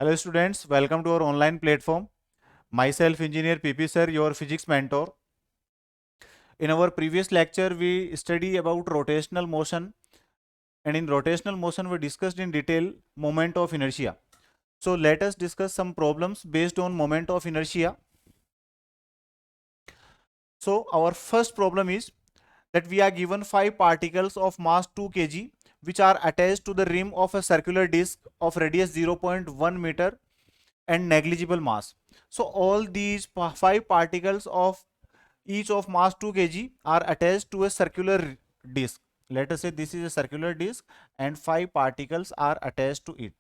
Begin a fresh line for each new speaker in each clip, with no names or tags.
Hello students, welcome to our online platform. Myself Engineer PP sir, your physics mentor. In our previous lecture, we study about rotational motion, and in rotational motion we discussed in detail moment of inertia. So let us discuss some problems based on moment of inertia. So our first problem is that we are given 5 particles of mass 2 kg which are attached to the rim of a circular disc of radius 0.1 meter and negligible mass. So all these 5 particles of each of mass 2 kg are attached to a circular disc. Let us say this is a circular disc and 5 particles are attached to it.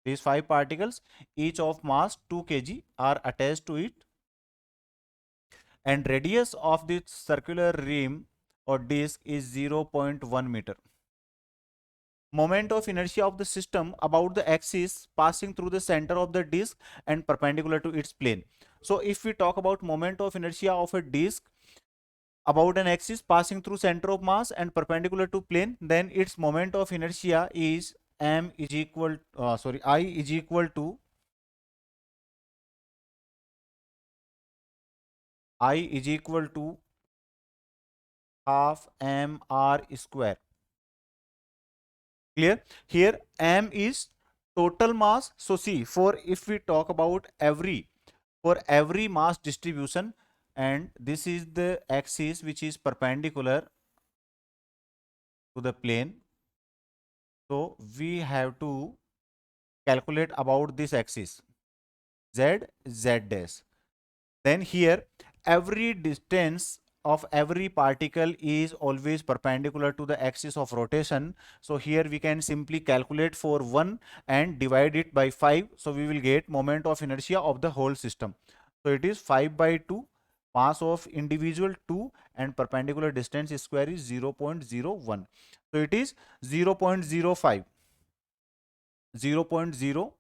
These 5 particles each of mass 2 kg are attached to it, and radius of this circular rim or disc is 0.1 meter. Moment of inertia of the system about the axis passing through the center of the disc and perpendicular to its plane. So if we talk about moment of inertia of a disc about an axis passing through center of mass and perpendicular to plane, then its moment of inertia is m is equal I is equal to half mr square. Clear? Here m is total mass. So see, for if we talk about for every mass distribution, and this is the axis which is perpendicular to the plane, so we have to calculate about this axis z dash. Then here every distance of every particle is always perpendicular to the axis of rotation. So here we can simply calculate for 1 and divide it by 5. So we will get moment of inertia of the whole system. So it is 5 by 2, mass of individual 2 and perpendicular distance square is 0.01. So it is 0.05. 0.0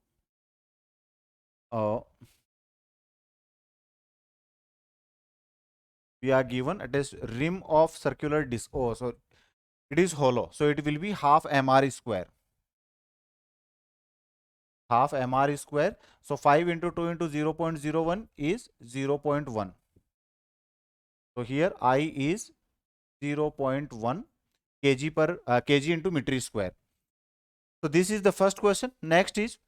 we are given it is rim of circular disc. Oh, so it is hollow. So it will be half mr square. Half mr square. So 5 into 2 into 0.01 is 0.1. So here I is 0.1 kg per kg into meter square. So this is the first question. Next is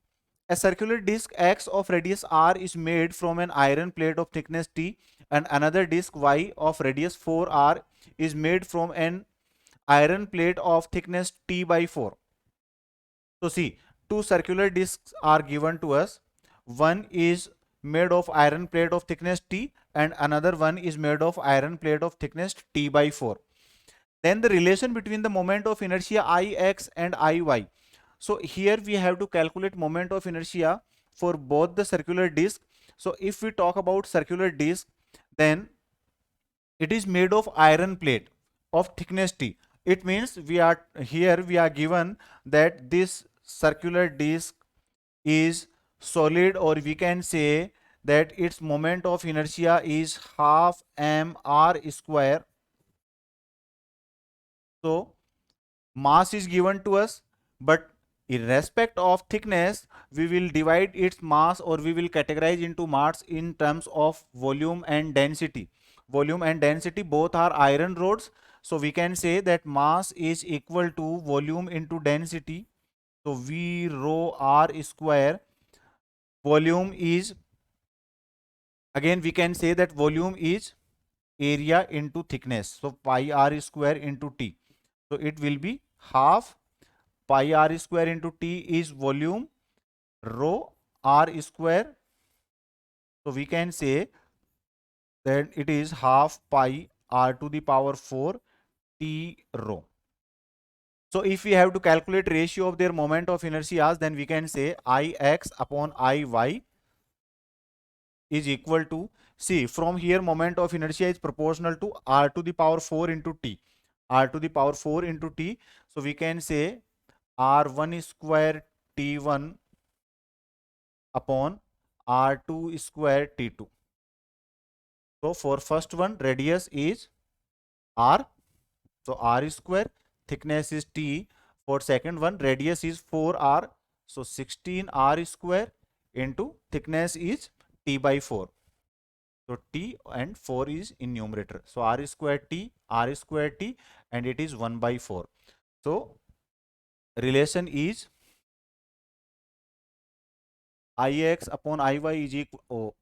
a circular disc X of radius R is made from an iron plate of thickness T, and another disc Y of radius 4R is made from an iron plate of thickness T by 4. So see, two circular discs are given to us. One is made of iron plate of thickness T and another one is made of iron plate of thickness T by 4. Then the relation between the moment of inertia Ix and Iy. So here we have to calculate moment of inertia for both the circular disc. So if we talk about circular disc, then it is made of iron plate of thickness T. It means we are given that this circular disc is solid, or we can say that its moment of inertia is half mr square. So mass is given to us, but in respect of thickness we will divide its mass, or we will categorize into mass in terms of volume and density. Volume and density both are iron rods, so we can say that mass is equal to volume into density. So v rho r square. Volume is, again we can say that volume is area into thickness, so pi r square into t. So it will be half pi r square into t is volume, rho r square. So we can say that it is half pi r to the power 4 t rho. So if we have to calculate ratio of their moment of inertia, then we can say Ix upon Iy is equal to, see from here moment of inertia is proportional to r to the power 4 into t. R to the power 4 into t. So we can say r1 square t1 upon r2 square t2. So for first one, radius is r, so r square. thickness is t. For second one, radius is 4r. So 16r square into thickness is t by 4. So t and 4 is in numerator. So r square t, and it is 1 by 4. So relation is ix upon iy is equal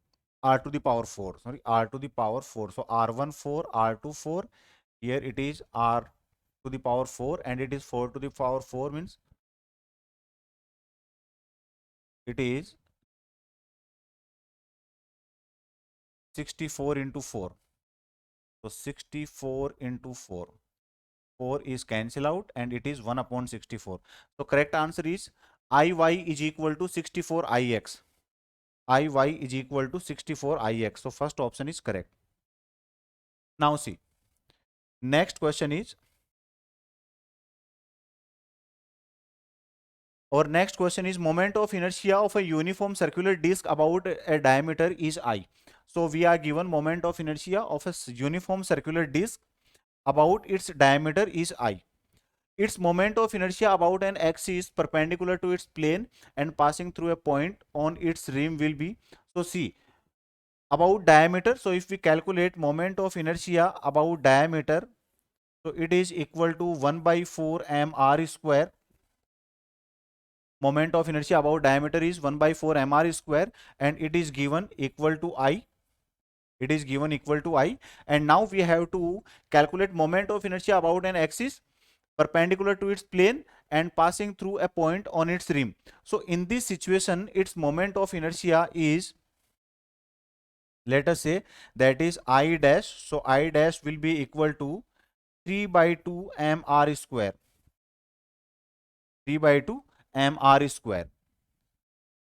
r to the power 4. Sorry, r to the power 4. So r1 4, r2 4. Here it is r to the power 4 and it is 4 to the power 4 means it is 64 into 4. So 64 into 4. 4 is cancel out and it is 1 upon 64. So correct answer is Iy is equal to 64 Ix. Iy is equal to 64 Ix. So first option is correct. Now see, next question is, our next question is moment of inertia of a uniform circular disc about a diameter is I. So we are given moment of inertia of a uniform circular disc about its diameter is I. Its moment of inertia about an axis perpendicular to its plane and passing through a point on its rim will be. So see, about diameter, so if we calculate moment of inertia about diameter, so it is equal to 1 by 4 mr square. Moment of inertia about diameter is 1 by 4 mr square and it is given equal to I. It is given equal to I, and now we have to calculate moment of inertia about an axis perpendicular to its plane and passing through a point on its rim. So in this situation, its moment of inertia is, let us say, that is I dash. So I dash will be equal to 3 by 2 mr square. 3 by 2 mr square.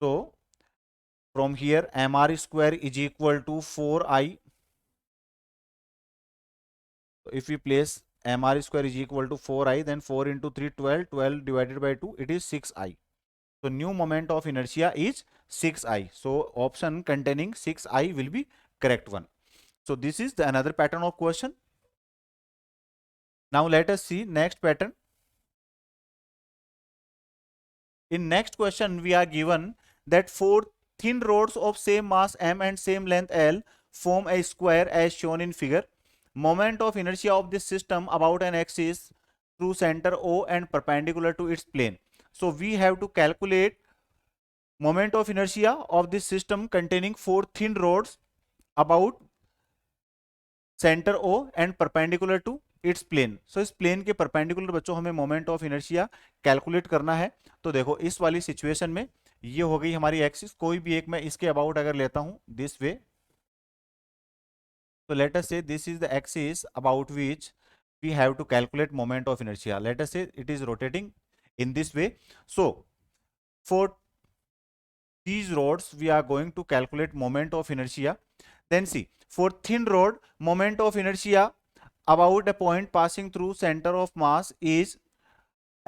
So from here mr square is equal to 4i. So if we place mr square is equal to 4i, then 4 into 3 12, 12 divided by 2 it is 6i. So new moment of inertia is 6i. So option containing 6i will be correct one. So this is the another pattern of question. Now let us see next pattern. In next question we are given that 4 thin rods of same mass m and same length l form a square as shown in figure. Moment of inertia of this system about an axis through center O and perpendicular to its plane. So we have to calculate moment of inertia of this system containing 4 thin rods about center O and perpendicular to its plane. So इस plane के perpendicular बच्चों हमें moment of inertia calculate करना है. तो देखो इस वाली सिचुएशन में ये हो गई हमारी एक्सिस. कोई भी एक मैं इसके अबाउट अगर लेता हूं this way, so let us say this is the axis about which we have to calculate moment of inertia. Let us say it is rotating in this way. So for these rods we are going to calculate moment of inertia. Then see, for thin rod, moment of inertia about a point passing through center of mass is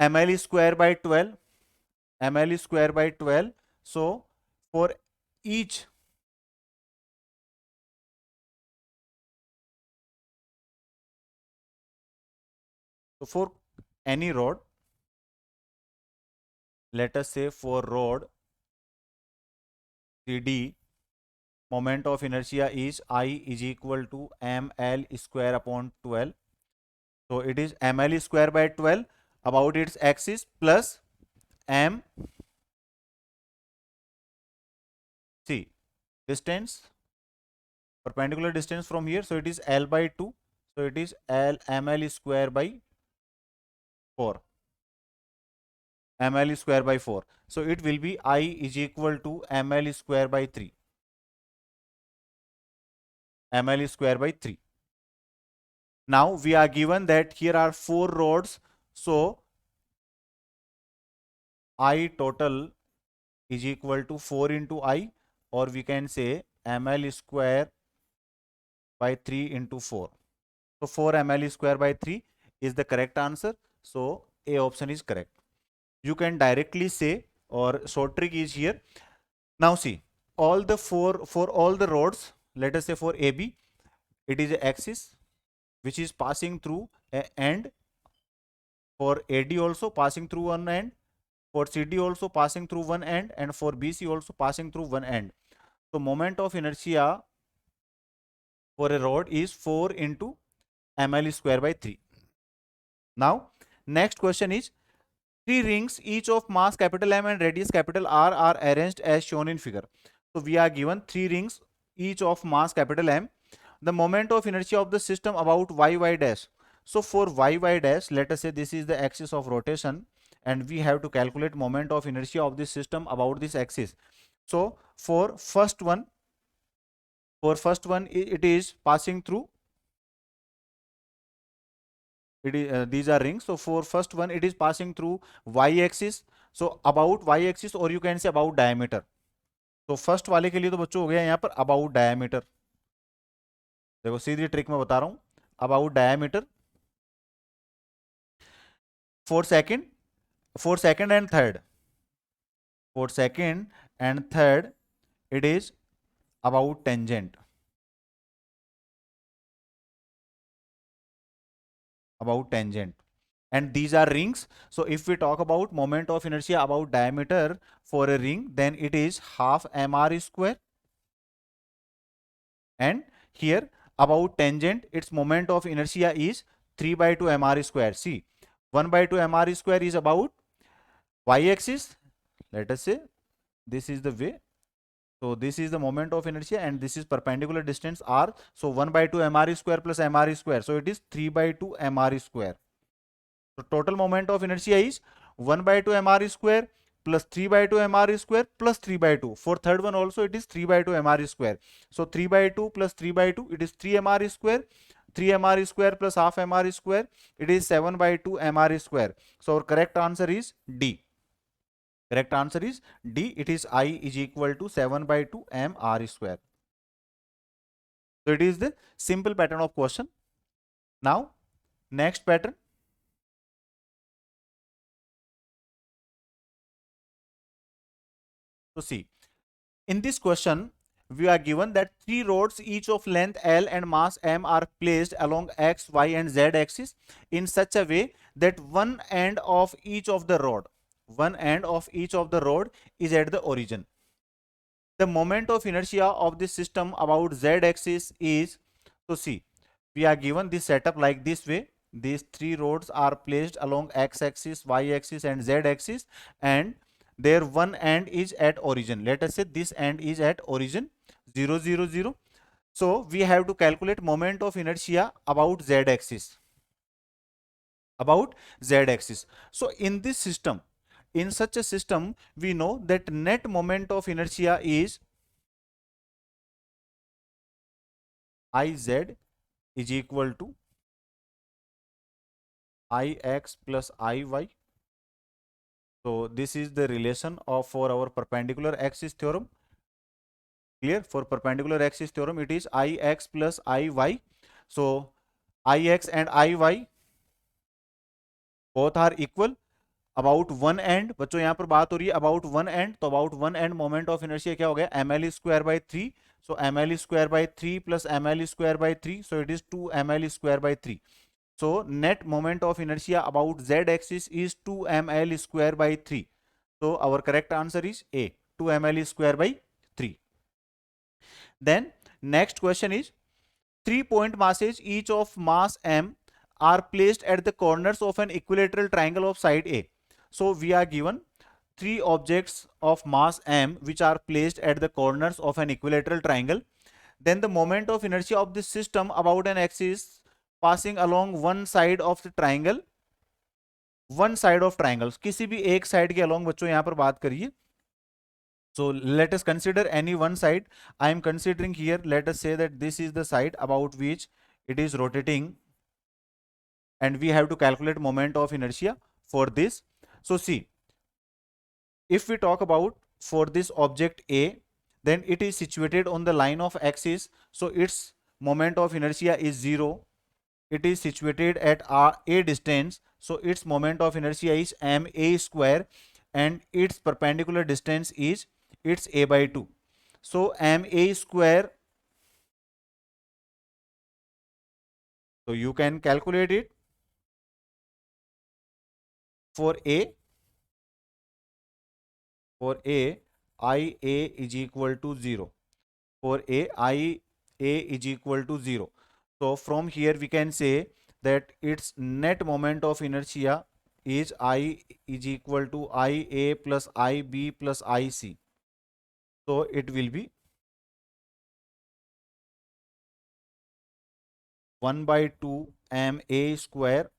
ml square by 12. ml square by 12. So for each for any rod, let us say for rod CD, moment of inertia is I is equal to ml square upon 12. So it is ml square by 12 about its axis plus m c distance, perpendicular distance from here. So it is L by 2. So it is L ml square by 4. ml square by 4. So it will be I is equal to ml square by 3. ml square by 3. Now we are given that here are 4 rods. So I total is equal to 4 into I, or we can say ml square by 3 into 4. So 4 ml square by 3 is the correct answer. So A option is correct. You can directly say, or short trick is here. Now see, all the for all the rods, let us say for AB, it is an axis which is passing through a end for AD also passing through one end, for CD also passing through one end, and for BC also passing through one end. So moment of inertia for a rod is 4 into ml square by 3. Now next question is, three rings each of mass capital M and radius capital R are arranged as shown in figure. So we are given three rings each of mass capital M. The moment of inertia of the system about y dash. So for y dash, let us say this is the axis of rotation, and we have to calculate moment of inertia of this system about this axis. So for first one it is passing through, it is, these are rings. So for first one it is passing through y axis, so about y axis, or you can say about diameter. तो first वाले के लिए तो बच्चों हो गया यहाँ पर अबाउट डायमीटर. देखो सीधी ट्रिक में बता रहा हूं, about diameter. For second and third, for second and third it is about tangent, and these are rings. So if we talk about moment of inertia about diameter for a ring, then it is half mr square, and here about tangent, its moment of inertia is 3 by 2 mr square. See, 1 by 2 mr square is about y axis. Let us say this is the way. So this is the moment of inertia, and this is perpendicular distance r. So 1 by 2 mr square plus mr square. So it is 3 by 2 mr square. So total moment of inertia is 1 by 2 mr square plus 3 by 2 mr square plus 3 by 2. For third one also it is 3 by 2 mr square. So 3 by 2 plus 3 by 2, it is 3 mr square. 3 mr square plus half mr square, it is 7 by 2 mr square. So our correct answer is D. Correct answer is D. It is I is equal to 7 by 2 mr square. So it is the simple pattern of question. Now next pattern. So see, in this question we are given that three rods each of length L and mass M are placed along X, Y and Z axis in such a way that one end of each of the rod is at the origin. The moment of inertia of this system about Z axis is, so see, we are given this setup like this way. These three rods are placed along X axis, Y axis and Z axis, and their one end is at origin. Let us say this end is at origin 0 0 0. So we have to calculate moment of inertia about Z axis, So in this system, in such a system, we know that net moment of inertia is Iz is equal to Ix plus Iy. So this is the relation of for our perpendicular axis theorem. Clear? For perpendicular axis theorem, it is Ix plus Iy. So Ix and Iy both are equal. About one and, बच्चों यहाँ पर बात हो रही है about one and, तो about one end moment of inertia क्या हो गया, ml square by 3. So ml square by 3 plus ml square by 3, so it is 2 ml square by 3. So net moment of inertia about z axis is 2 ml square by 3. So our correct answer is A, 2 ml square by 3. Then next question is, 3 point masses each of mass m are placed at the corners of an equilateral triangle of side A. So we are given three objects of mass m which are placed at the corners of an equilateral triangle. Then the moment of inertia of this system about an axis passing along one side of the triangle, किसी भी एक side के along बच्चों यहाँ पर बात करिए. So let us consider any one side. I am considering here, let us say that this is the side about which it is rotating, and we have to calculate moment of inertia for this. So see, if we talk about for this object A, then it is situated on the line of axis, so its moment of inertia is 0. It is situated at a distance, so its moment of inertia is ma square, and its perpendicular distance is its a by 2. So ma square, so you can calculate it. for A, IA is equal to 0. For A, IA is equal to 0. So from here we can say that its net moment of inertia is I is equal to IA plus IB plus IC. So it will be 1 by 2 ma square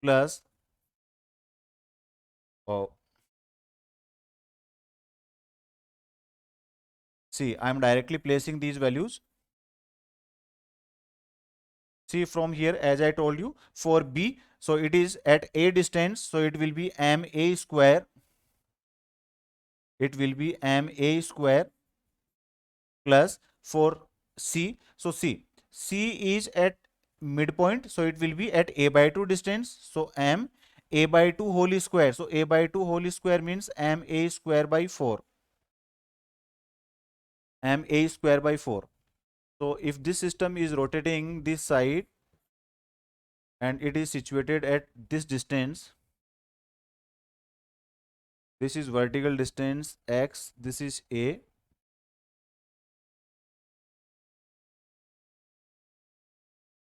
plus oh, see, I am directly placing these values. See from here, as I told you, for B, so it is at A distance, so it will be ma square. It will be ma square plus for C. So C is at midpoint, so it will be at A by 2 distance. So m A by 2 whole square. So A by 2 whole square means ma square by 4. Ma square by 4. So if this system is rotating this side and it is situated at this distance, this is vertical distance x, this is A.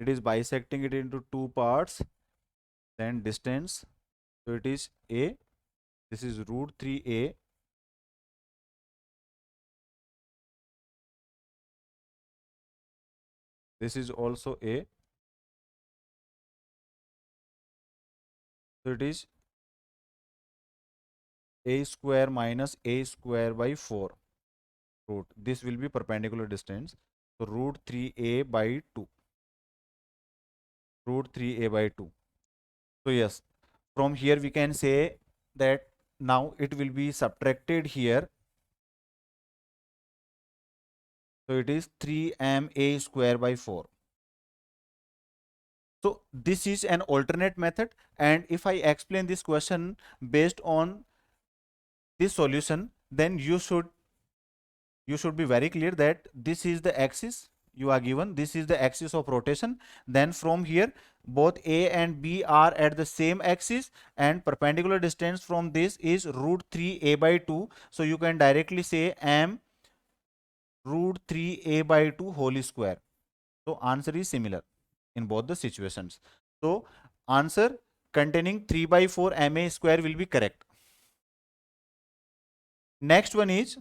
It is bisecting it into two parts, then distance. So it is A, this is root 3A. This is also A. So it is A square minus A square by 4 root. This will be perpendicular distance. So root 3A by 2. Root 3A by 2. So yes, from here we can say that now it will be subtracted here. So it is 3ma square by 4. So this is an alternate method, and if I explain this question based on this solution, then you should be very clear that this is the axis you are given, this is the axis of rotation. Then from here both A and B are at the same axis, and perpendicular distance from this is root 3A by 2. So you can directly say m root 3A by 2 whole square. So answer is similar in both the situations. So answer containing 3 by 4 ma square will be correct. Next one is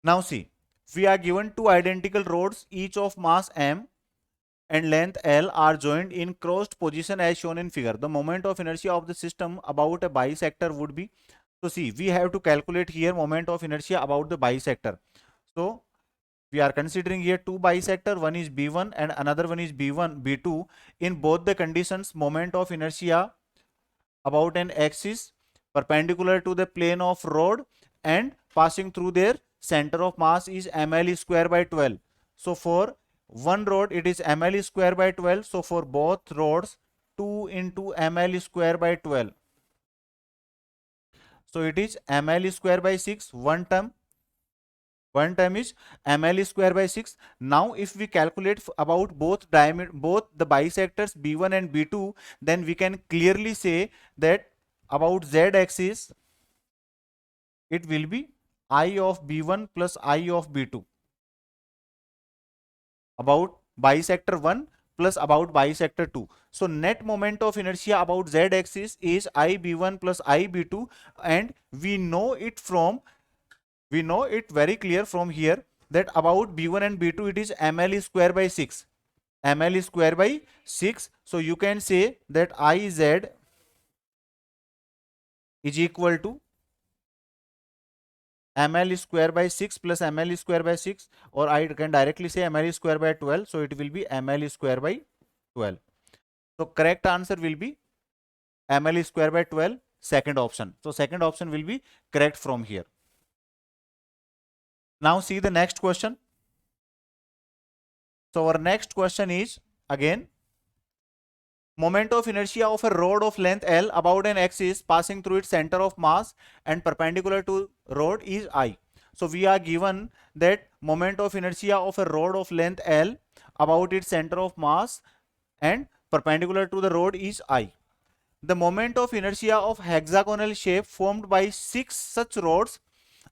now see, we are given two identical rods each of mass m and length L are joined in crossed position as shown in figure. The moment of inertia of the system about a bisector would be, so see, we have to calculate here moment of inertia about the bisector. So we are considering here two bisector, one is B1 and another one is B1, B2. In both the conditions, moment of inertia about an axis perpendicular to the plane of rod and passing through their center of mass is ml square by 12. So for one rod it is ml square by 12. So for both rods 2 into ml square by 12. So it is ml square by 6, one term is ml square by 6. Now if we calculate about both the bisectors B1 and B2, then we can clearly say that about z axis it will be I of B1 plus I of B2 about bisector 1 plus about bisector 2. So net moment of inertia about z axis is IB1 plus IB2, and we know it very clear from here that about B1 and B2 it is ml square by 6. ml square by 6. So you can say that Iz is equal to ml square by 6 plus ml square by 6, or I can directly say ml square by 12. So it will be ml square by 12. So correct answer will be ml square by 12, second option. So second option will be correct from here. Now see the next question. So our next question is again moment of inertia of a rod of length L about an axis passing through its center of mass and perpendicular to rod is I. So we are given that moment of inertia of a rod of length L about its center of mass and perpendicular to the rod is I. The moment of inertia of hexagonal shape formed by 6 such rods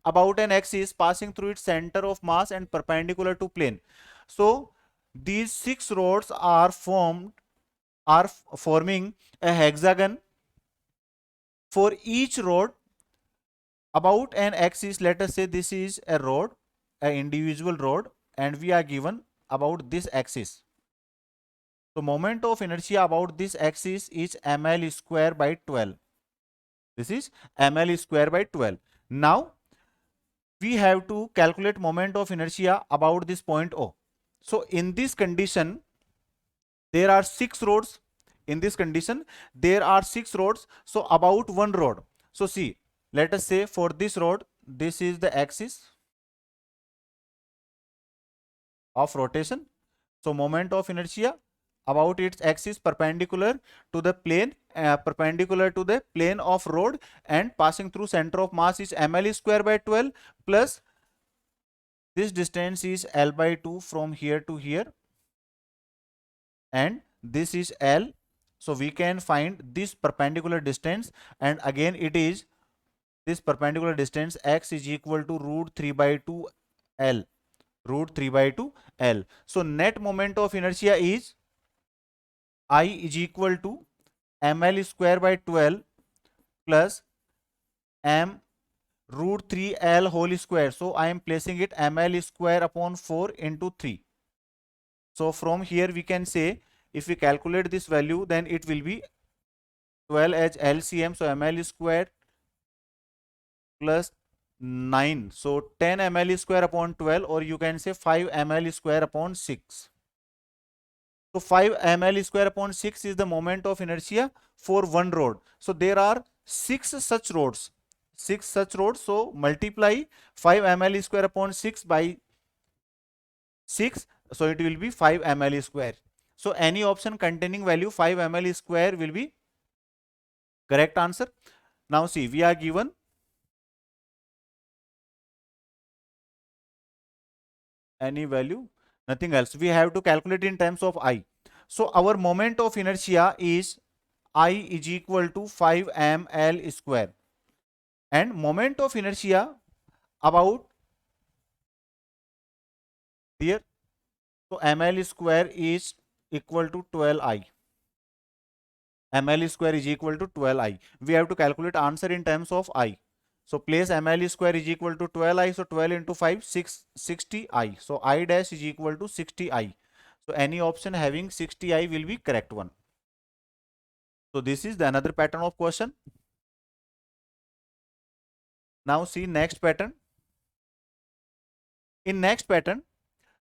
about an axis passing through its center of mass and perpendicular to plane. So these 6 rods are forming a hexagon. For each rod about an axis, let us say this is a rod, an individual rod, and we are given about this axis. So moment of inertia about this axis is ml square by 12. This is ml square by 12. Now we have to calculate moment of inertia about this point O. So in this condition, there are 6 rods. In this condition, there are 6 rods. So about one rod. So see, let us say for this rod, this is the axis of rotation. So moment of inertia about its axis perpendicular to the plane of rod and passing through center of mass is ml square by 12 plus this distance is L by 2 from here to here, and this is L. So we can find this perpendicular distance, and again it is this perpendicular distance x is equal to root 3 by 2 L. Root 3 by 2 L. So net moment of inertia is I is equal to ml square by 12 plus m root 3 L whole square. So I am placing it ml square upon 4 into 3. So from here we can say, if we calculate this value, then it will be 12 as LCM. So ml square plus 9. So 10 ml square upon 12, or you can say 5 ml square upon 6. So 5 ml square upon 6 is the moment of inertia for one rod. So there are 6 such rods. 6 such rods. So multiply 5 ml square upon 6 by 6. So it will be 5 ml square. So any option containing value 5 ml square will be correct answer. Now see, we are given any value, nothing else. We have to calculate in terms of I. So our moment of inertia is I is equal to 5 ml square, and moment of inertia about here, so ml square is equal to 12I. ml square is equal to 12I. We have to calculate answer in terms of I. So place ml square is equal to 12I. So 12 into 5, 60I. So I dash is equal to 60I. So any option having 60I will be correct one. So this is the another pattern of question. Now see next pattern. In next pattern,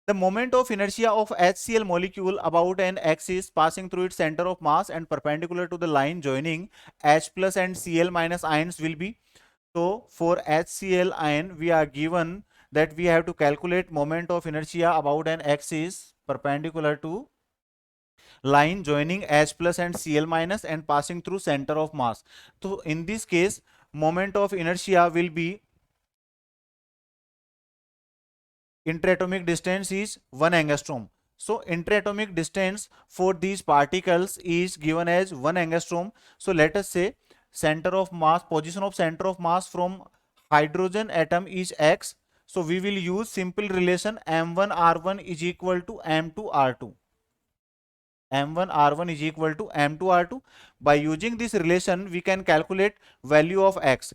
the moment of inertia of HCl molecule about an axis passing through its center of mass and perpendicular to the line joining H plus and Cl minus ions will be. So for HCl ion, we are given that we have to calculate moment of inertia about an axis perpendicular to line joining H plus and Cl minus and passing through center of mass. So in this case, moment of inertia will be interatomic distance is 1 angstrom. So interatomic distance for these particles is given as 1 angstrom. So let us say center of mass, position of center of mass from hydrogen atom is x. So we will use simple relation m1r1 is equal to m2r2. m1r1 is equal to m2r2. By using this relation, we can calculate value of x.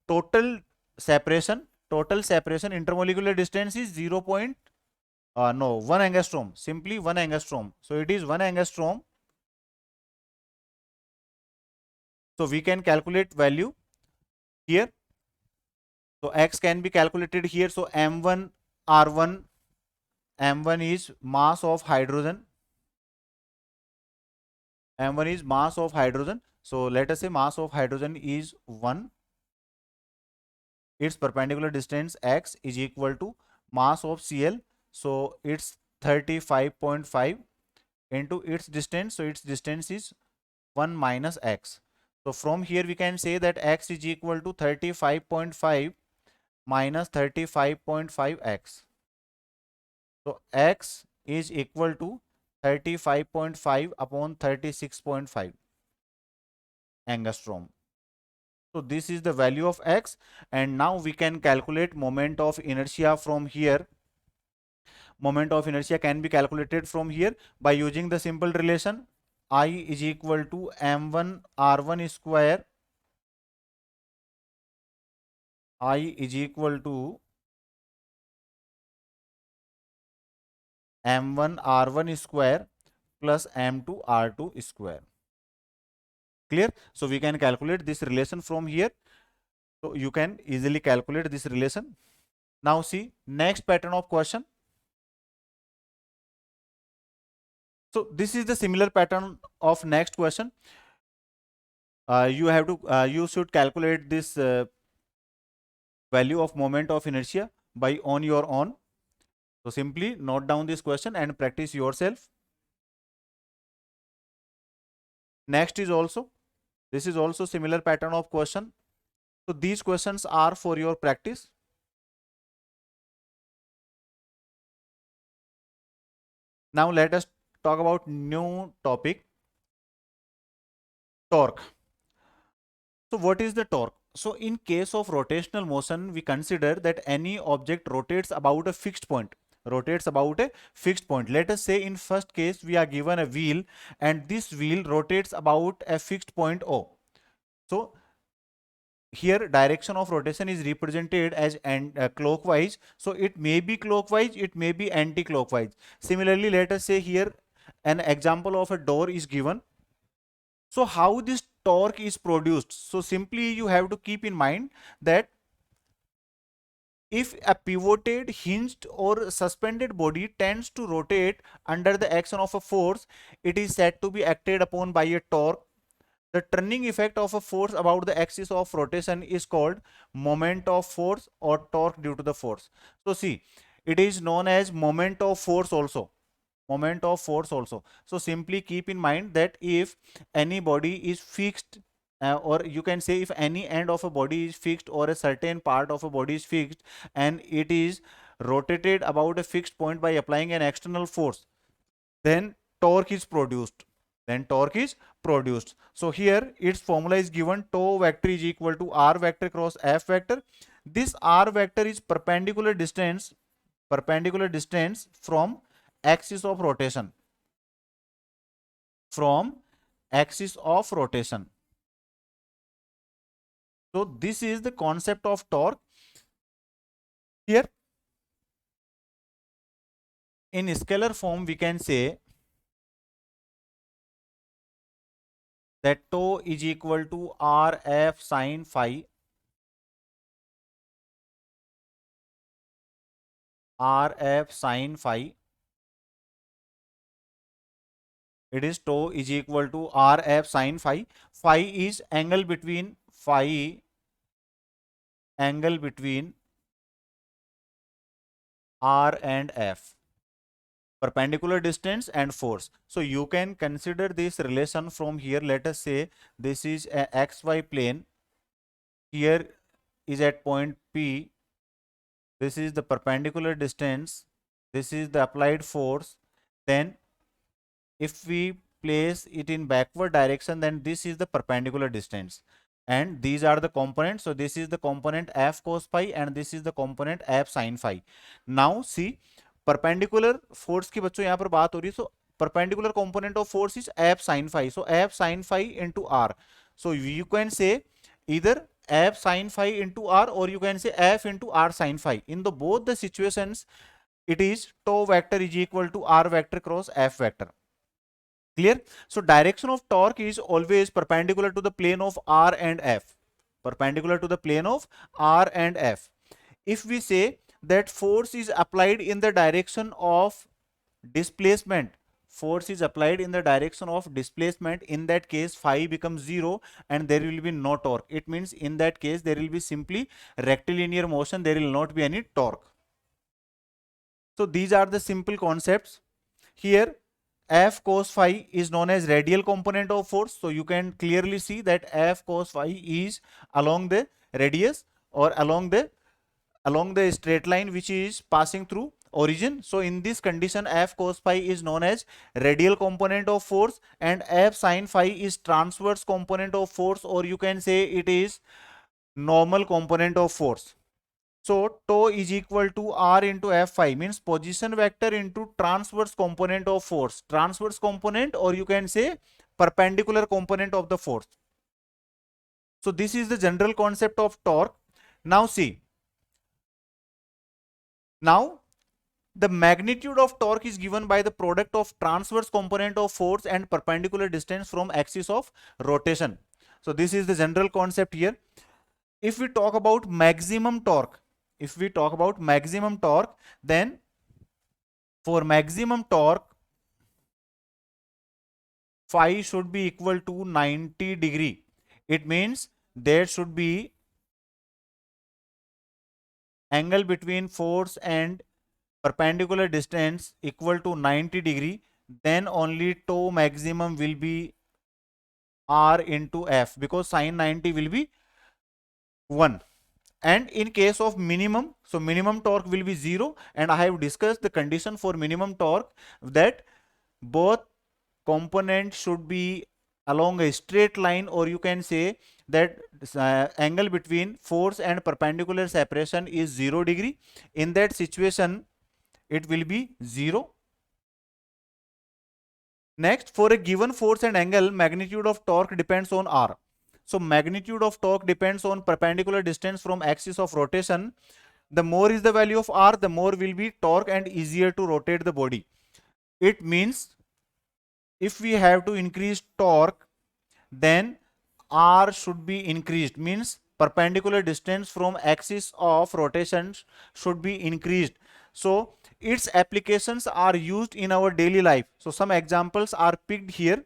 Total separation intermolecular distance is 1 angstrom, simply 1 angstrom. So it is 1 angstrom. So we can calculate value here. So x can be calculated here. So m1 r1, m1 is mass of hydrogen. m1 is mass of hydrogen. So let us say mass of hydrogen is 1. Its perpendicular distance x is equal to mass of Cl. So it's 35.5 into its distance. So its distance is 1 minus x. So from here we can say that x is equal to 35.5 minus 35.5x. So x is equal to 35.5 upon 36.5 angstrom. So this is the value of x, and now we can calculate moment of inertia from here. Moment of inertia can be calculated from here by using the simple relation I is equal to m1 r1 square. I is equal to m1 r1 square plus m2 r2 square. Clear? So we can calculate this relation from here. So you can easily calculate this relation. Now see next pattern of question. So this is the similar pattern of next question. You should calculate this value of moment of inertia by on your own. So simply note down this question and practice yourself. Next is also, this is also similar pattern of question. So these questions are for your practice. Now let us talk about new topic, torque. So what is the torque? So in case of rotational motion, we consider that any object rotates about a fixed point. Rotates about a fixed point. Let us say in first case we are given a wheel and this wheel rotates about a fixed point O. So here direction of rotation is represented as clockwise. So it may be clockwise, it may be anti-clockwise. Similarly, let us say here an example of a door is given. So how this torque is produced? So simply you have to keep in mind that if a pivoted, hinged or suspended body tends to rotate under the action of a force, it is said to be acted upon by a torque. The turning effect of a force about the axis of rotation is called moment of force or torque due to the force. So see, it is known as moment of force also. Moment of force also. So simply keep in mind that if any body is fixed, or you can say if any end of a body is fixed or a certain part of a body is fixed and it is rotated about a fixed point by applying an external force, then torque is produced. So here its formula is given, tau vector is equal to r vector cross f vector. This r vector is perpendicular distance from axis of rotation. So this is the concept of torque. Here in scalar form we can say that tau is equal to rf sin phi, it is tau is equal to rf sin phi. Phi is angle between r and f, perpendicular distance and force. So you can consider this relation from here. Let us say this is a xy plane. Here is at point P. This is the perpendicular distance. This is the applied force. Then if we place it in backward direction, then this is the perpendicular distance. And these are the components. So this is the component f cos phi and this is the component f sin phi. Now see, perpendicular force की बच्चों यहाँ पर बात हो रही है. So perpendicular component of force is f sin phi. So f sin phi into r. So you can say either f sin phi into r or you can say f into r sin phi. In the both the situations, it is tau vector is equal to r vector cross f vector. Clear? So direction of torque is always perpendicular to the plane of r and f. Perpendicular to the plane of r and f. If we say that force is applied in the direction of displacement, in that case phi becomes 0 and there will be no torque. It means in that case there will be simply rectilinear motion, there will not be any torque. So these are the simple concepts. Here f cos phi is known as radial component of force. So you can clearly see that f cos phi is along the radius or along the straight line which is passing through origin. So in this condition, F cos phi is known as radial component of force and F sin phi is transverse component of force, or you can say it is normal component of force. So tau is equal to R into F phi, means position vector into transverse component of force, transverse component, or you can say perpendicular component of the force. So this is the general concept of torque. Now see, now the magnitude of torque is given by the product of transverse component of force and perpendicular distance from axis of rotation. So this is the general concept here. If we talk about maximum torque, then for maximum torque, phi should be equal to 90 degree. It means there should be angle between force and perpendicular distance equal to 90 degree. Then only tau maximum will be R into F, because sin 90 will be 1. And in case of minimum, so minimum torque will be 0, and I have discussed the condition for minimum torque, that both components should be along a straight line, or you can say that angle between force and perpendicular separation is 0 degree. In that situation, it will be 0. Next, for a given force and angle, magnitude of torque depends on R. So magnitude of torque depends on perpendicular distance from axis of rotation. The more is the value of R, the more will be torque and easier to rotate the body. It means if we have to increase torque, then R should be increased, means perpendicular distance from axis of rotation should be increased. So its applications are used in our daily life. So some examples are picked here.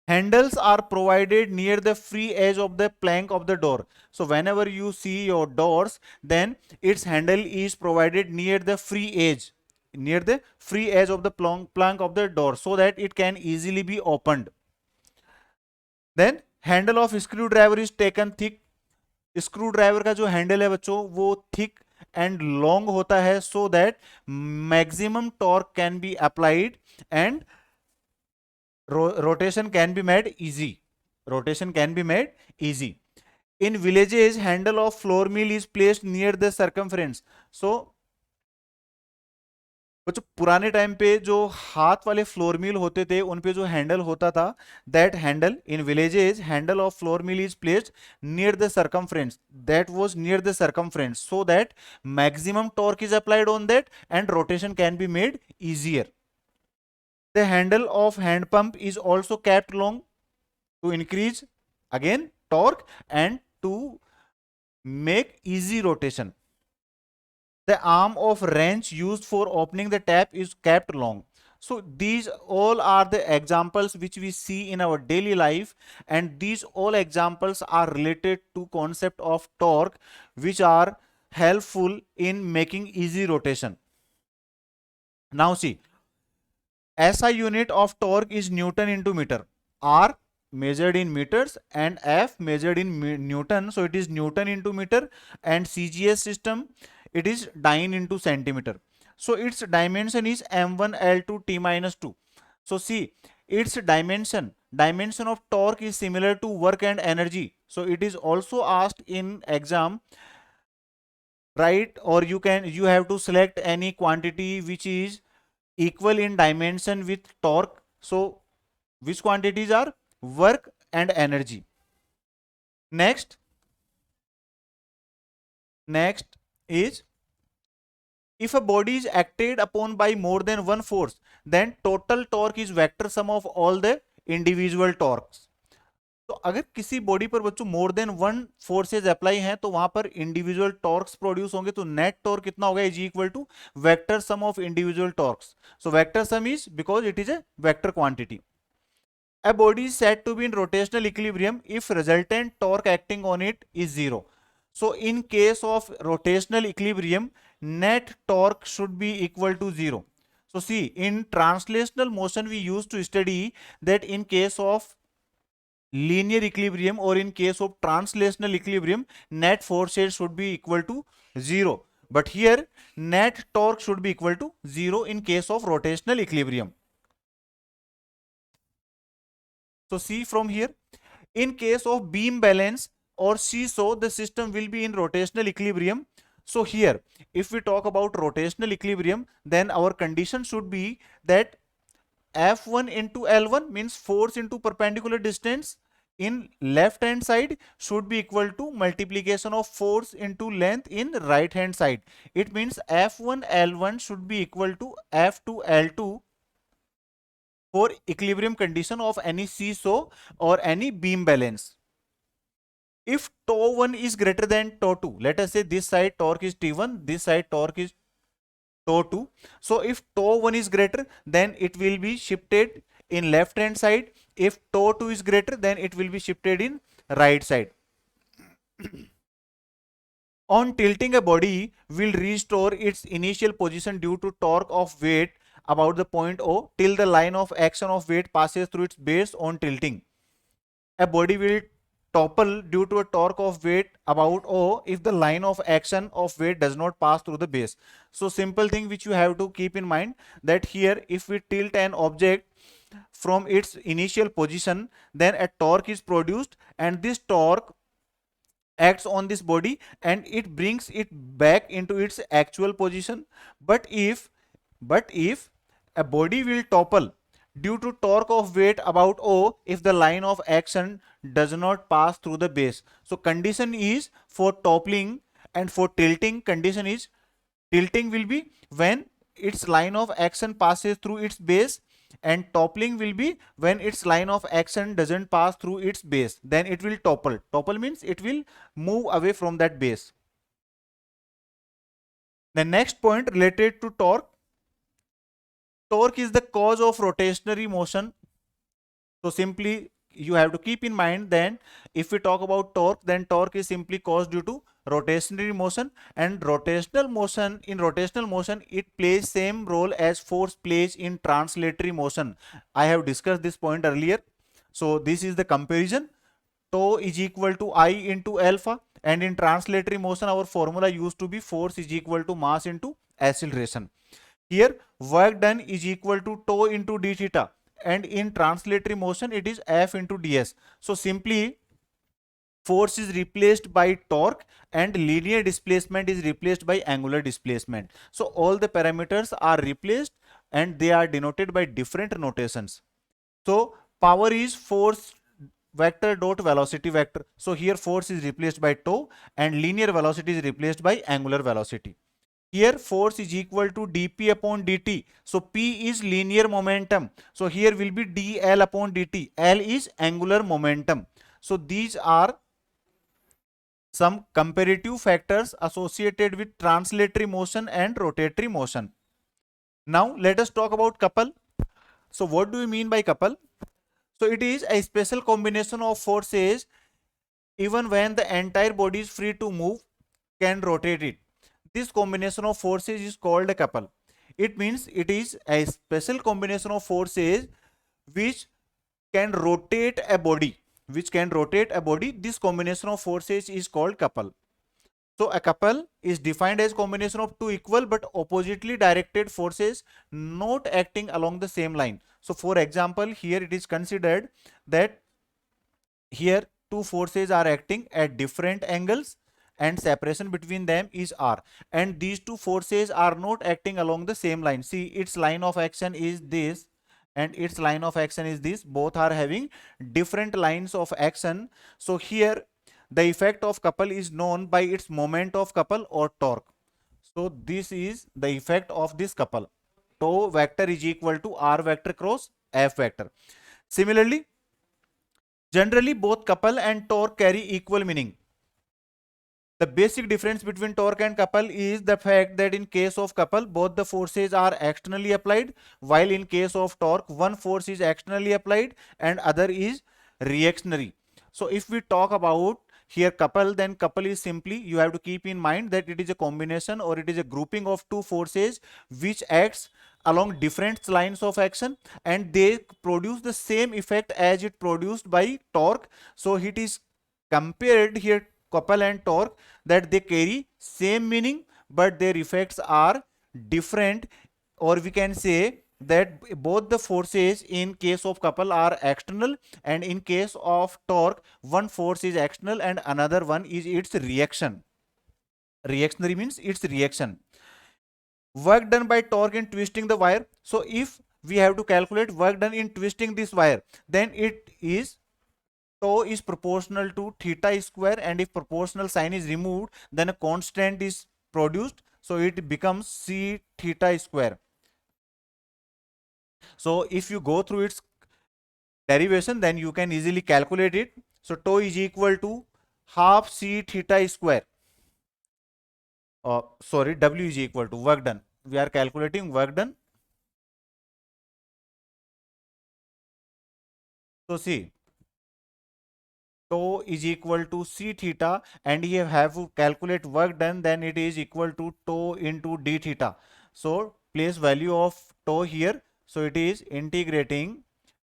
Handles are provided near the free edge of the plank of the door. So whenever you see your doors, then its handle is provided near the free edge of the plank of the door, so that it can easily be opened. Then handle of screwdriver is taken thick. Screwdriver का जो handle है बच्चों वो thick and long होता है, so that maximum torque can be applied and rotation can be made easy. In villages, handle of floor mill is placed near the circumference. So बच्चों पुराने time पे जो हाथ वाले फ्लोर मिल होते थे उन पे जो हैंडल होता था, that handle in villages, handle of flour mill is placed near the circumference, that was near the circumference, so that maximum torque is applied on that and rotation can be made easier. The handle of hand pump is also kept long to increase again torque and to make easy rotation. The arm of wrench used for opening the tap is kept long. So these all are the examples which we see in our daily life, and these all examples are related to concept of torque, which are helpful in making easy rotation. Now see, SI unit of torque is Newton into meter. R measured in meters and F measured in Newton. So it is Newton into meter, and CGS system, it is dyne into centimeter. So its dimension is M1 L2 T minus 2. So see, its dimension of torque is similar to work and energy. So it is also asked in exam, right? Or you have to select any quantity which is equal in dimension with torque. So which quantities are work and energy? Next is, if a body is acted upon by more than one force, then total torque is vector sum of all the individual torques. तो अगर किसी body पर बच्चों more than one forces apply हैं तो वहां पर individual torques produce होंगे, तो नेट टॉर्क कितना होगा, is equal to vector sum of individual torques. So vector sum is because it is a vector quantity. A body is said to be in rotational equilibrium if resultant torque acting on it is zero. So in case of rotational equilibrium, net torque should be equal to zero. So see, in translational motion we used to study that in case of linear equilibrium or in case of translational equilibrium, net forces should be equal to zero. but here net torque should be equal to 0 in case of rotational equilibrium. So see from here, in case of beam balance or seesaw, the system will be in rotational equilibrium. So here, if we talk about rotational equilibrium, then our condition should be that F1 into L1 means force into perpendicular distance in left hand side should be equal to multiplication of force into length in right hand side. It means F1 L1 should be equal to F2 L2 for equilibrium condition of any seesaw or any beam balance. If tau 1 is greater than tau 2, let us say this side torque is T1, this side torque is tau 2. So if tau 1 is greater, then it will be shifted in left hand side. If tau 2 is greater, then it will be shifted in right side. On tilting, a body will restore its initial position due to torque of weight about the point O till the line of action of weight passes through its base on tilting. A body will topple due to a torque of weight about O if the line of action of weight does not pass through the base. So simple thing which you have to keep in mind, that here if we tilt an object from its initial position, then a torque is produced, and this torque acts on this body and it brings it back into its actual position. But if a body will topple due to torque of weight about O if the line of action does not pass through the base. So condition is for toppling, and for tilting condition is tilting will be when its line of action passes through its base, and toppling will be when its line of action doesn't pass through its base, then it will topple. Topple means it will move away from that base. The next point related to torque. Torque is the cause of rotationary motion. So simply you have to keep in mind that if we talk about torque, then torque is simply caused due to rotationary motion, and rotational motion it plays same role as force plays in translatory motion. I have discussed this point earlier. So this is the comparison. Tau is equal to I into alpha, and in translatory motion our formula used to be force is equal to mass into acceleration. Here work done is equal to tau into d theta, and in translatory motion it is F into ds. So simply force is replaced by torque and linear displacement is replaced by angular displacement. So all the parameters are replaced and they are denoted by different notations. So power is force vector dot velocity vector. So here force is replaced by tau and linear velocity is replaced by angular velocity. Here force is equal to dp upon dt. So p is linear momentum. So here will be dl upon dt. L is angular momentum. So these are some comparative factors associated with translatory motion and rotatory motion. Now let us talk about couple. So what do we mean by couple? So it is a special combination of forces even when the entire body is free to move can rotate it. This combination of forces is called a couple. It means it is a special combination of forces which can rotate a body. This combination of forces is called couple. So a couple is defined as combination of two equal but oppositely directed forces not acting along the same line. So for example, here it is considered that here two forces are acting at different angles and separation between them is r, and these two forces are not acting along the same line. See, its line of action is this and its line of action is this. Both are having different lines of action. So here the effect of couple is known by its moment of couple or torque. So this is the effect of this couple. Tau vector is equal to r vector cross f vector. Similarly, generally both couple and torque carry equal meaning. The basic difference between torque and couple is the fact that in case of couple, both the forces are externally applied, while in case of torque, one force is externally applied and other is reactionary. So if we talk about here couple, then couple is simply, you have to keep in mind that it is a combination or it is a grouping of two forces which acts along different lines of action and they produce the same effect as it produced by torque. So it is compared here couple and torque that they carry same meaning but their effects are different, or we can say that both the forces in case of couple are external, and in case of torque one force is external and another one is its reaction. Reactionary means its reaction. Work done by torque in twisting the wire. So if we have to calculate work done in twisting this wire, then it is tau is proportional to theta square, and if proportional sign is removed then a constant is produced, so it becomes c theta square. So if you go through its derivation then you can easily calculate it. So tau is equal to half c theta square. Sorry, W is equal to work done. We are calculating work done. So see, tau is equal to c theta, and you have to calculate work done, then it is equal to tau into d theta. So place value of tau here. So it is integrating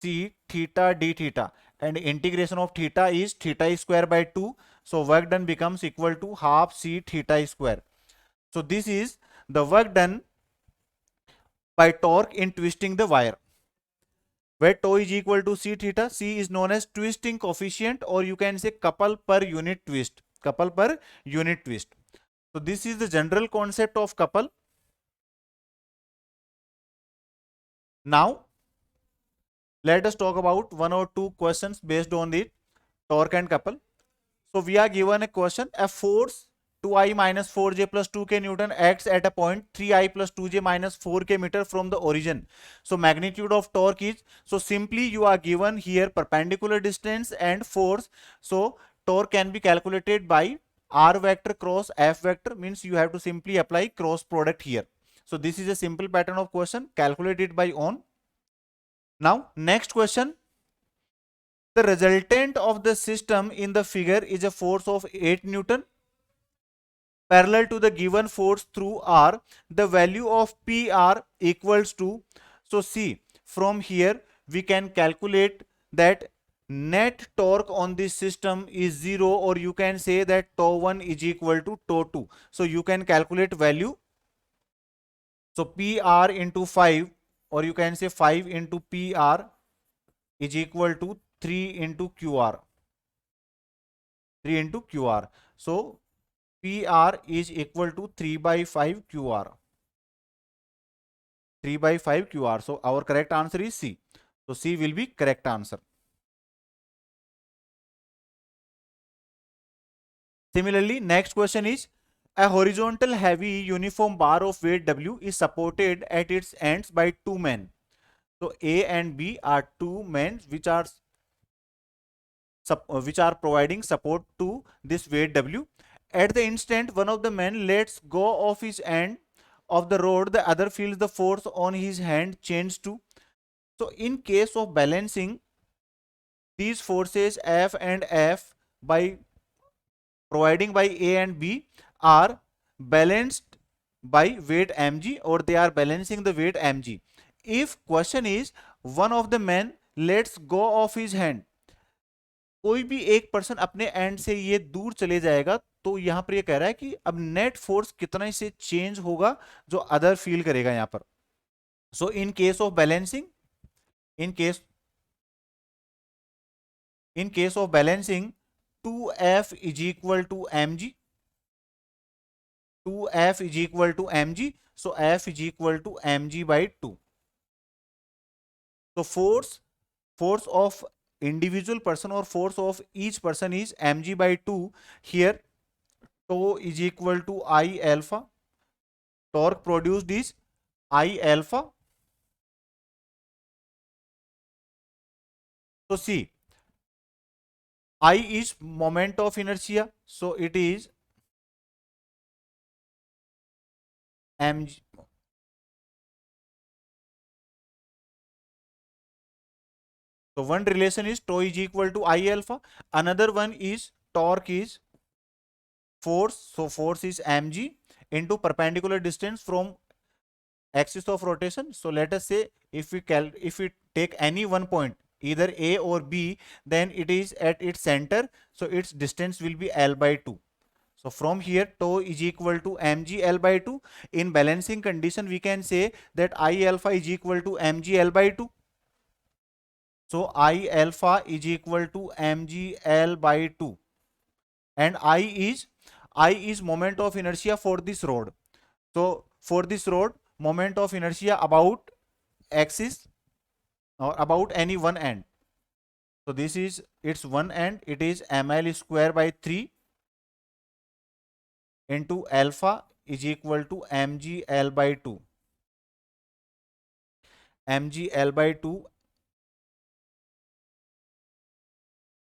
c theta d theta, and integration of theta is theta square by 2. So work done becomes equal to half c theta square. So this is the work done by torque in twisting the wire, where tau is equal to c theta. C is known as twisting coefficient, or you can say couple per unit twist. Couple per unit twist. So this is the general concept of couple. Now let us talk about one or two questions based on the torque and couple. So we are given a question: a force 2i minus 4j plus 2k Newton acts at a point 3i plus 2j minus 4k meter from the origin. So magnitude of torque is, so simply you are given here perpendicular distance and force. So torque can be calculated by r vector cross f vector, means you have to simply apply cross product here. So this is a simple pattern of question, calculate it by own. Now next question: the resultant of the system in the figure is a force of 8 Newton parallel to the given force through R. The value of PR equals to, so see, from here we can calculate that net torque on this system is 0, or you can say that tau 1 is equal to tau 2. So you can calculate value. So PR into 5, or you can say 5 into PR is equal to 3 into QR. 3 into QR. So PR is equal to 3 by 5 QR. 3 by 5 QR. So our correct answer is C. So C will be correct answer. Similarly, next question is: a horizontal heavy uniform bar of weight W is supported at its ends by two men. So A and B are two men which are providing support to this weight W. At the instant one of the men lets go of his end of the rod, the other feels the force on his hand change to. So in case of balancing, these forces F and F by providing by A and B are balanced by weight mg, or they are balancing the weight mg. If question is one of the men lets go of his hand, कोई भी एक person अपने and से ये दूर चले जाएगा, तो यहां पर ये कह रहा है कि अब नेट फोर्स कितना से चेंज होगा जो अदर फील करेगा यहां पर. So in case of balancing, in case of balancing, 2F is equal to mg. 2F is equal to mg. So F is equal to mg by 2. So force of individual person or force of each person is mg by 2. Here tau is equal to I alpha. Torque produced is I alpha. So see, I is moment of inertia, so it is mg. So one relation is tau is equal to I alpha. Another one is torque is force. So force is mg into perpendicular distance from axis of rotation. So let us say if we take any one point, either A or B, then it is at its center. So its distance will be L by 2. So from here tau is equal to mg L by 2. In balancing condition we can say that I alpha is equal to mg L by 2. So I alpha is equal to mg L by 2, and I is moment of inertia for this rod. So for this rod, moment of inertia about axis or about any one end. So this is its one end, it is ml square by 3 into alpha is equal to mg L by 2. mg L by 2.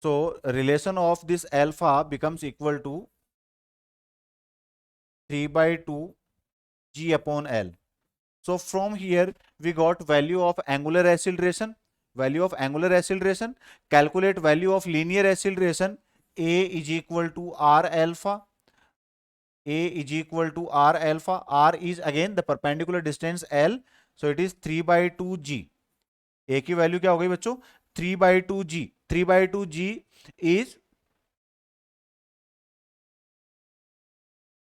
So relation of this alpha becomes equal to 3 by 2 g upon L. So from here we got value of angular acceleration. Value of angular acceleration. Calculate value of linear acceleration. A is equal to r alpha. A is equal to r alpha. R is again the perpendicular distance L. So it is 3 by 2 g. A की value क्या हो गई बच्चों? 3 by 2 g. 3 by 2 g is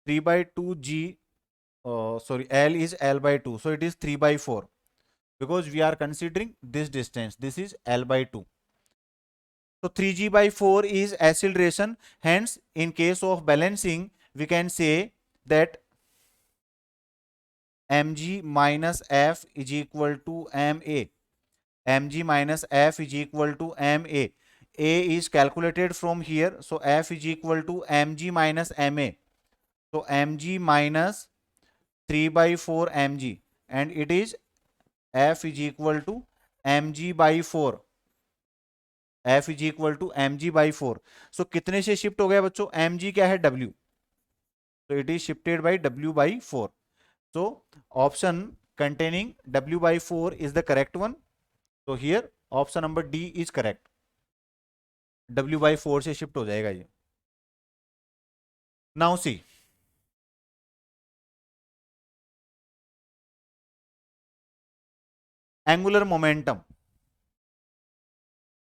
3 by 2 g. Sorry, L is L by 2. So it is 3 by 4. Because we are considering this distance. This is L by 2. So 3g by 4 is acceleration. Hence, in case of balancing, we can say that mg minus f is equal to ma. mg minus f is equal to ma. A is calculated from here. So f is equal to mg minus ma. So mg minus 3 by 4 mg, and it is f is equal to mg by 4. f is equal to mg by 4. So कितने से shift हो गया बच्चों? mg क्या है? w. So it is shifted by w by 4. So option containing w by 4 is the correct one. So here option number D is correct. w by 4 से shift हो जाएगा ये. Now see, angular momentum.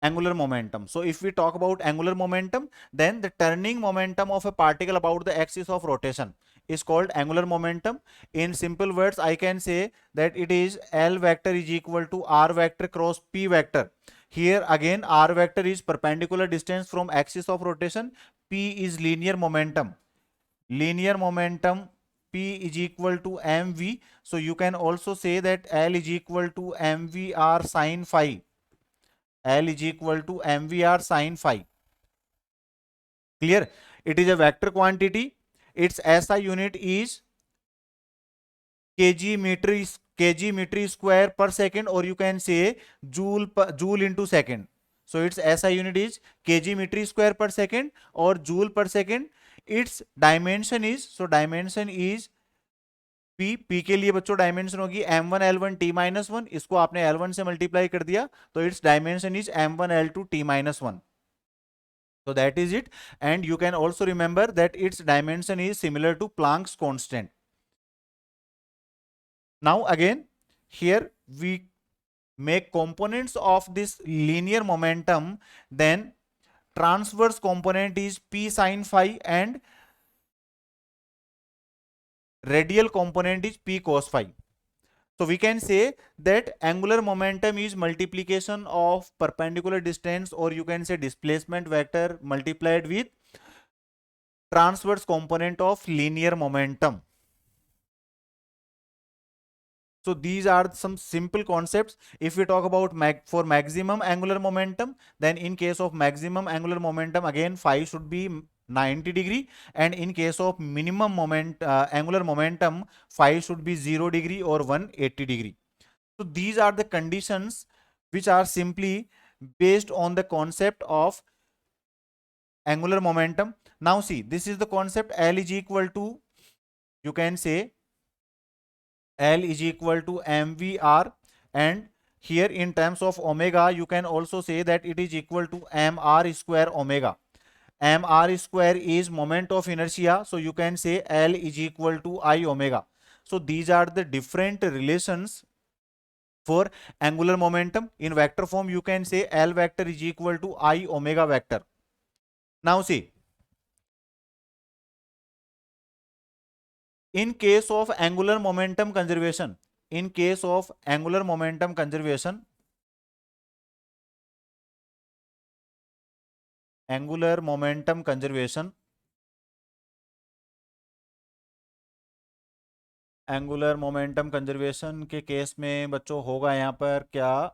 Angular momentum. So if we talk about angular momentum, then the turning momentum of a particle about the axis of rotation is called angular momentum. In simple words, I can say that it is L vector is equal to R vector cross P vector. Here again R vector is perpendicular distance from axis of rotation. P is linear momentum. Linear momentum P is equal to mv. So you can also say that L is equal to mvr sine phi. L is equal to mvr sine phi. Clear? It is a vector quantity. Its SI unit is kg meter square per second, or you can say joule into second. So its SI unit is kg meter square per second or joule per second. Its dimension is, so dimension is P के लिए बच्चों dimension होगी m1 l1 t minus 1. इसको आपने l1 से multiply कर दिया तो it's dimension is m1 l2 t minus 1. So that is it, and you can also remember that its dimension is similar to Planck's constant. Now again here we make components of this linear momentum. Then transverse component is p sine phi and radial component is p cos phi. So we can say that angular momentum is multiplication of perpendicular distance, or you can say displacement vector multiplied with transverse component of linear momentum. So these are some simple concepts. If we talk about for maximum angular momentum, then in case of maximum angular momentum, again phi should be 90 degree, and in case of minimum angular momentum, phi should be 0 degree or 180 degree. So these are the conditions which are simply based on the concept of angular momentum. Now see, this is the concept. L is equal to, you can say L is equal to mvr, and here in terms of omega you can also say that it is equal to mr square omega. Mr square is moment of inertia, so you can say L is equal to I omega. So these are the different relations for angular momentum. In vector form you can say L vector is equal to I omega vector. Now see, In case of angular momentum conservation, in case of angular momentum conservation, angular momentum conservation, angular momentum conservation के case में बच्चों होगा यहाँ पर क्या,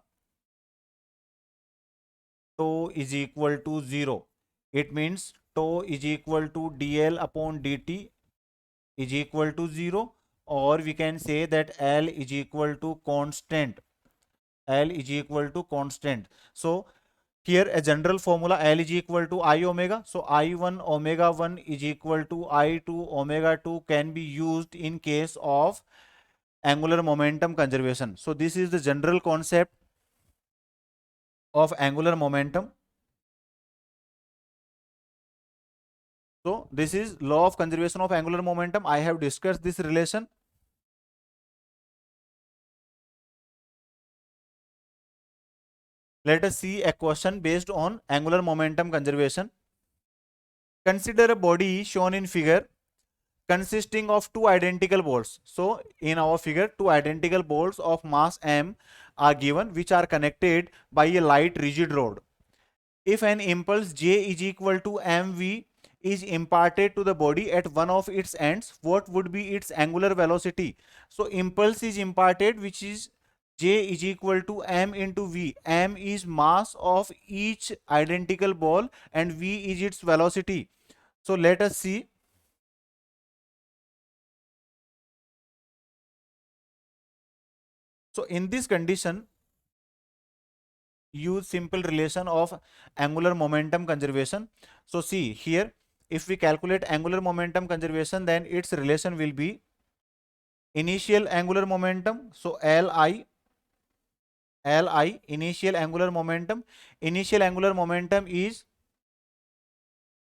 tau is equal to zero. It means tau is equal to dl upon dt is equal to 0, or we can say that L is equal to constant. L is equal to constant. So here a general formula, L is equal to I omega. So I1 omega 1 is equal to I2 omega 2 can be used in case of angular momentum conservation. So this is the general concept of angular momentum. So this is law of conservation of angular momentum. I have discussed this relation. Let us see a question based on angular momentum conservation. Consider a body shown in figure consisting of two identical balls. So in our figure, two identical balls of mass m are given, which are connected by a light rigid rod. If an impulse j is equal to mv is imparted to the body at one of its ends, what would be its angular velocity? So impulse is imparted, which is j is equal to m into v. M is mass of each identical ball and v is its velocity. So let us see. So in this condition, use simple relation of angular momentum conservation. So see here, if we calculate angular momentum conservation, then its relation will be initial angular momentum. So Li initial angular momentum. Initial angular momentum is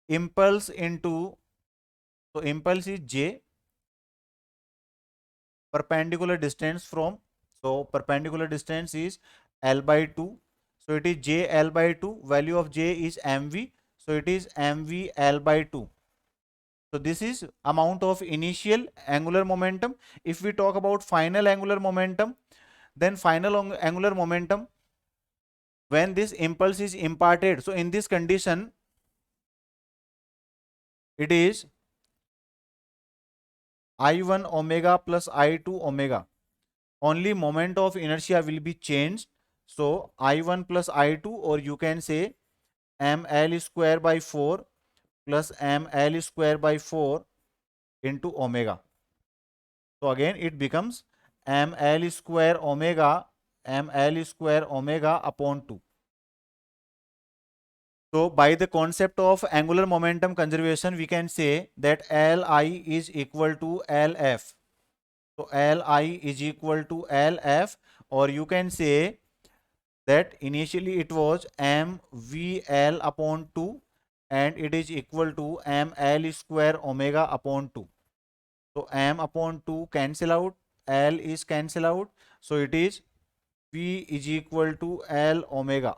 impulse into, so impulse is j, perpendicular distance from, so perpendicular distance is L by 2. So it is j L by 2. Value of j is mv. So it is mv L by 2. So this is amount of initial angular momentum. If we talk about final angular momentum, then final angular momentum when this impulse is imparted. So in this condition, it is I1 omega plus I2 omega. Only moment of inertia will be changed. So I1 plus I2, or you can say ml square by 4 plus ml square by 4 into omega. So again it becomes ml square omega upon 2. So by the concept of angular momentum conservation, we can say that Li is equal to Lf. So Li is equal to Lf, or you can say that initially it was mvl upon 2 and it is equal to ml square omega upon 2. So m upon 2 cancel out, L is cancel out. So it is V is equal to L omega.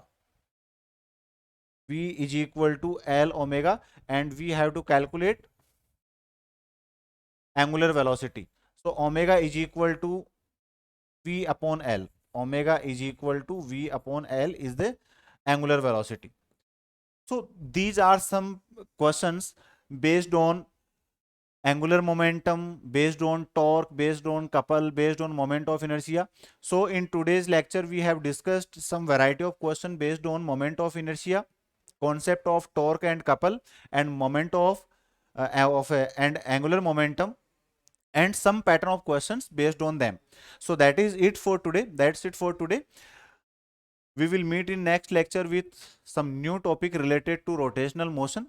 V is equal to L omega, and we have to calculate angular velocity. So omega is equal to V upon L. Omega is equal to V upon L is the angular velocity. So these are some questions based on angular momentum, based on torque, based on couple, based on moment of inertia. So in today's lecture, we have discussed some variety of questions based on moment of inertia, concept of torque and couple, and moment of and angular momentum, and some pattern of questions based on them. So that is it for today. That's it for today. We will meet in next lecture with some new topic related to rotational motion.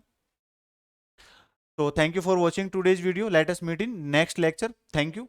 So thank you for watching today's video. Let us meet in next lecture. Thank you.